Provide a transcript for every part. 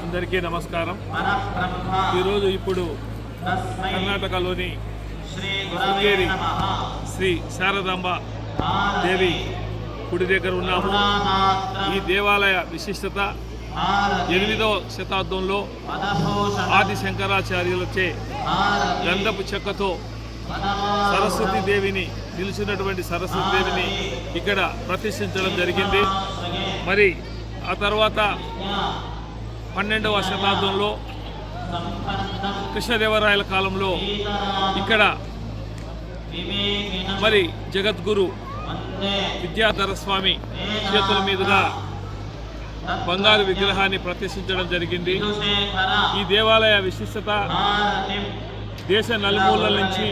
అందరికీ నమస్కారం. ఈరోజు ఇప్పుడు కర్ణాటకలోని శృంగేరి శ్రీ శారదాంబ దేవి గుడి దగ్గర ఉన్నాము. ఈ దేవాలయ విశిష్టత 8వ శతాబ్దంలో ఆది శంకరాచార్యులచే గంధపు చెక్కతో సరస్వతి దేవిని నిలిచినటువంటి సరస్వతి దేవిని ఇక్కడ ప్రతిష్ఠించడం జరిగింది. మరి ఆ తర్వాత 12వ శతాబ్దంలో కృష్ణదేవరాయల కాలంలో ఇక్కడ మరి జగద్గురు విద్యాధర స్వామి చేతుల మీదుగా బంగారు విగ్రహాన్ని ప్రతిష్ఠించడం జరిగింది. ఈ దేవాలయ విశిష్టత దేశ నలుమూలల నుంచి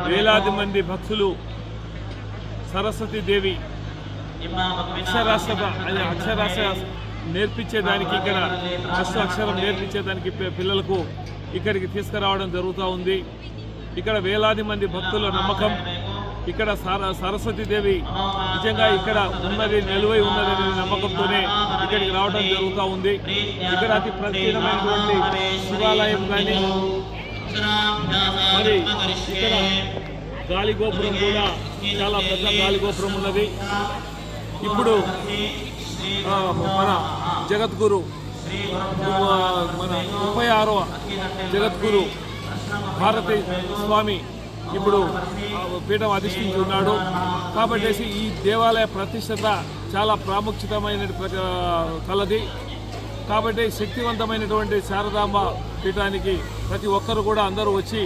వేలాది మంది భక్తులు సరస్వతి దేవి అక్షరాస్యత నేర్పించేదానికి ఇక్కడ అక్షరం నేర్పించేదానికి పిల్లలకు ఇక్కడికి తీసుకురావడం జరుగుతూ ఉంది. ఇక్కడ వేలాది మంది భక్తుల నమ్మకం ఇక్కడ సరస్వతి దేవి నిజంగా ఇక్కడ ఉన్నది నిలువై ఉన్నదనే నమ్మకంతోనే ఇక్కడికి రావడం జరుగుతూ ఉంది. ఇక్కడ అతి ప్రత్యేకమైనటువంటి శివాలయం కానీ మరి ఇక్కడ గాలిగోపురం కూడా చాలా పెద్ద గాలిగోపురం ఉన్నది. ఇప్పుడు మన జగద్గురు మన 36వ జగద్గురు భారతీ స్వామి ఇప్పుడు పీఠం అధిష్ఠించి ఉన్నాడు. కాబట్టి ఈ దేవాలయ ప్రతిష్టత చాలా ప్రాముఖ్యతమైన కలది. కాబట్టి శక్తివంతమైనటువంటి శారదాంబ పీఠానికి ప్రతి ఒక్కరు కూడా అందరూ వచ్చి